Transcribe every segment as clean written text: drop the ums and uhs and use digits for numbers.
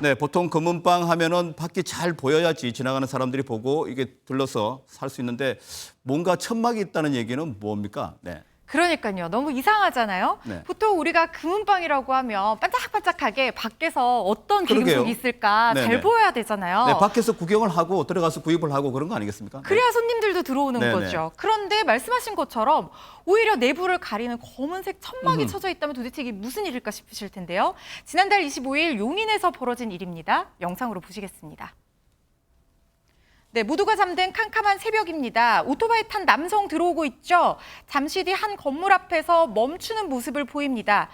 네, 보통 금은방 하면은 밖이 잘 보여야지 지나가는 사람들이 보고 이게 둘러서 살 수 있는데 뭔가 천막이 있다는 얘기는 뭡니까? 네. 그러니까요. 너무 이상하잖아요. 네. 보통 우리가 금은방이라고 하면 반짝반짝하게 밖에서 어떤 그러게요. 기금속이 있을까 네네. 잘 보여야 되잖아요. 네, 밖에서 구경을 하고 들어가서 구입을 하고 그런 거 아니겠습니까? 네. 그래야 손님들도 들어오는 네네. 거죠. 그런데 말씀하신 것처럼 오히려 내부를 가리는 검은색 천막이 쳐져 있다면 도대체 이게 무슨 일일까 싶으실 텐데요. 지난달 25일 용인에서 벌어진 일입니다. 영상으로 보시겠습니다. 네, 모두가 잠든 캄캄한 새벽입니다. 오토바이 탄 남성 들어오고 있죠. 잠시 뒤 한 건물 앞에서 멈추는 모습을 보입니다.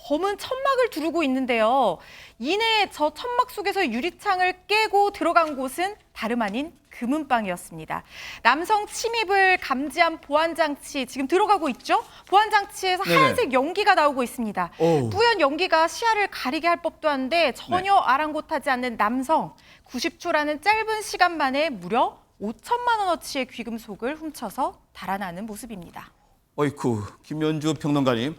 검은 천막을 두르고 있는데요. 이내 저 천막 속에서 유리창을 깨고 들어간 곳은 다름 아닌 금은방이었습니다. 남성 침입을 감지한 보안장치 지금 들어가고 있죠? 보안장치에서 네네. 하얀색 연기가 나오고 있습니다. 오. 뿌연 연기가 시야를 가리게 할 법도 한데 전혀 아랑곳하지 않는 남성. 90초라는 짧은 시간 만에 무려 5천만 원어치의 귀금속을 훔쳐서 달아나는 모습입니다. 어이쿠, 김연주 평론가님.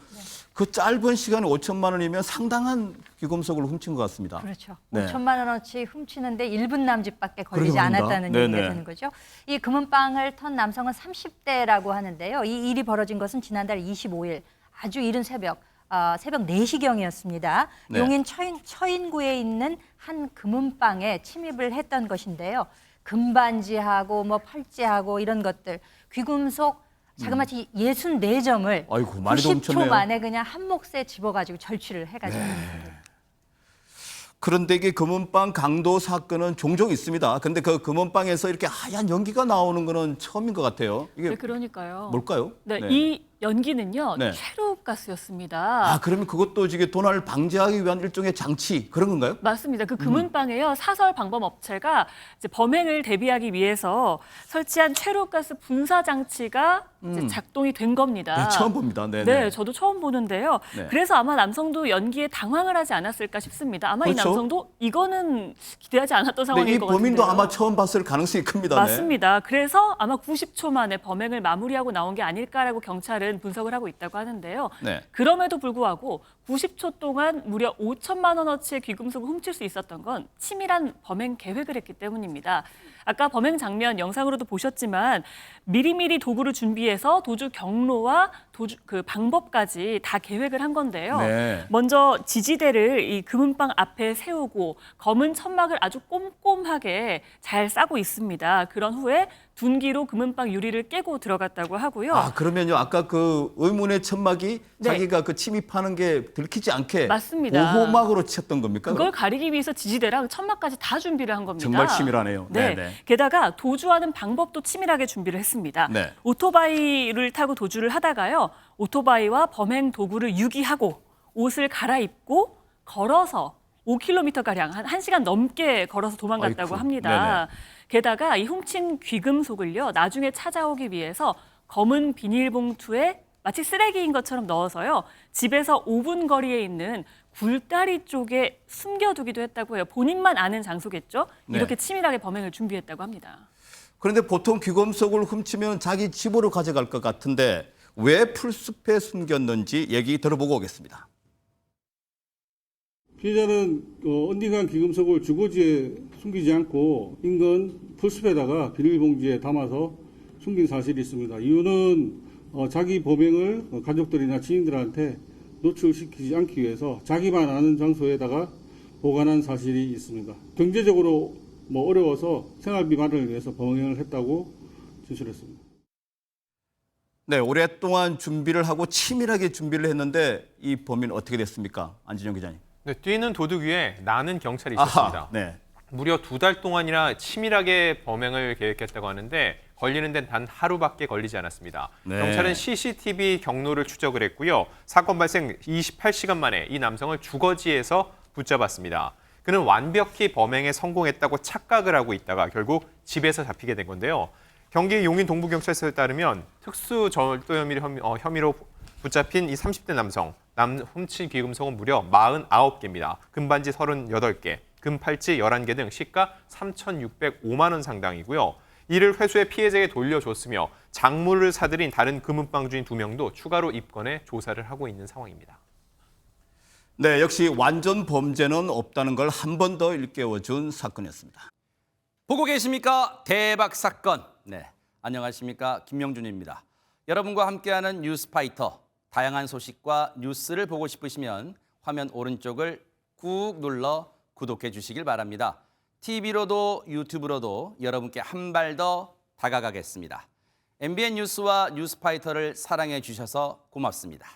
그 짧은 시간에 5천만 원이면 상당한 귀금속을 훔친 것 같습니다. 그렇죠. 네. 5천만 원어치 훔치는데 1분 남짓밖에 걸리지 그러게 말입니다. 않았다는 네네. 얘기가 되는 거죠. 이 금은방을 턴 남성은 30대라고 하는데요. 이 일이 벌어진 것은 지난달 25일 아주 이른 새벽 4시경이었습니다. 네. 용인 처인구에 있는 한 금은방에 침입을 했던 것인데요. 금반지하고 뭐 팔찌하고 이런 것들, 귀금속 자그마치 64점을 아이고, 많이 90초 훔쳤네요. 만에 그냥 한 몫에 집어가지고 절취를 해가지고. 그런데 이게 금은방 강도 사건은 종종 있습니다. 근데 그 금은방에서 이렇게 하얀 연기가 나오는 거는 처음인 것 같아요. 이게 네, 그러니까요. 뭘까요? 네, 이 연기는요, 네. 최루가스였습니다. 아, 그러면 그것도 이게 도난을 방지하기 위한 일종의 장치 그런 건가요? 맞습니다. 그 금은방에요, 사설 방범 업체가 이제 범행을 대비하기 위해서 설치한 최루가스 분사 장치가 이제 작동이 된 겁니다. 네, 처음 봅니다. 네, 네, 저도 처음 보는데요. 네. 그래서 아마 남성도 연기에 당황을 하지 않았을까 싶습니다. 아마 그렇죠. 이 남성도 이거는 기대하지 않았던 근데 상황일 이 것 같은데요. 범인도 아마 처음 봤을 가능성이 큽니다. 네. 맞습니다. 그래서 아마 90초 만에 범행을 마무리하고 나온 게 아닐까라고 경찰은 분석을 하고 있다고 하는데요. 네. 그럼에도 불구하고 90초 동안 무려 5천만 원어치의 귀금속을 훔칠 수 있었던 건 치밀한 범행 계획을 했기 때문입니다. 아까 범행 장면 영상으로도 보셨지만 미리미리 도구를 준비해서 도주 경로와 그 방법까지 다 계획을 한 건데요. 네. 먼저 지지대를 이 금은방 앞에 세우고 검은 천막을 아주 꼼꼼하게 잘 싸고 있습니다. 그런 후에 둔기로 금은방 유리를 깨고 들어갔다고 하고요. 아, 그러면요. 아까 그 의문의 천막이 네. 자기가 그 침입하는 게 들키지 않게 맞습니다. 보호막으로 쳤던 겁니까? 그걸 가리기 위해서 지지대랑 천막까지 다 준비를 한 겁니다. 정말 치밀하네요. 네. 네. 게다가 도주하는 방법도 치밀하게 준비를 했습니다. 네. 오토바이를 타고 도주를 하다가요. 오토바이와 범행 도구를 유기하고 옷을 갈아입고 걸어서 5km가량, 한 1시간 넘게 걸어서 도망갔다고 아이쿠, 합니다. 네네. 게다가 이 훔친 귀금속을요. 나중에 찾아오기 위해서 검은 비닐봉투에 마치 쓰레기인 것처럼 넣어서요. 집에서 5분 거리에 있는 굴다리 쪽에 숨겨두기도 했다고 해요. 본인만 아는 장소겠죠. 네. 이렇게 치밀하게 범행을 준비했다고 합니다. 그런데 보통 귀금속을 훔치면 자기 집으로 가져갈 것 같은데 왜 풀숲에 숨겼는지 얘기 들어보고 오겠습니다. 피해자는 언젠간 귀금속을 주거지에 숨기지 않고 인근 풀숲에다가 비닐봉지에 담아서 숨긴 사실이 있습니다. 이유는 자기 범행을 가족들이나 지인들한테 노출시키지 않기 위해서 자기만 아는 장소에다가 보관한 사실이 있습니다. 경제적으로 어려워서 생활비 마련을 위해서 범행을 했다고 진술했습니다. 네, 오랫동안 준비를 하고 치밀하게 준비를 했는데 이 범인 어떻게 됐습니까? 안진영 기자님. 네, 뛰는 도둑 위에 나는 경찰이 있었습니다. 아하, 네. 무려 2달 동안이나 치밀하게 범행을 계획했다고 하는데 걸리는 데는 단 하루밖에 걸리지 않았습니다. 네. 경찰은 CCTV 경로를 추적을 했고요. 사건 발생 28시간 만에 이 남성을 주거지에서 붙잡았습니다. 그는 완벽히 범행에 성공했다고 착각을 하고 있다가 결국 집에서 잡히게 된 건데요. 경기 용인 동부경찰서에 따르면 특수절도 혐의로 붙잡힌 이 30대 남성, 훔친 귀금속은 무려 49개입니다. 금반지 38개, 금팔찌 11개 등 시가 3,605만 원 상당이고요. 이를 회수해 피해자에게 돌려줬으며 작물을 사들인 다른 금은방 주인 2명도 추가로 입건해 조사를 하고 있는 상황입니다. 네, 역시 완전 범죄는 없다는 걸 한 번 더 일깨워준 사건이었습니다. 보고 계십니까? 대박 사건. 네, 안녕하십니까? 김명준입니다. 여러분과 함께하는 뉴스파이터. 다양한 소식과 뉴스를 보고 싶으시면 화면 오른쪽을 꾹 눌러 구독해 주시길 바랍니다. TV로도 유튜브로도 여러분께 한 발 더 다가가겠습니다. MBN 뉴스와 뉴스파이터를 사랑해 주셔서 고맙습니다.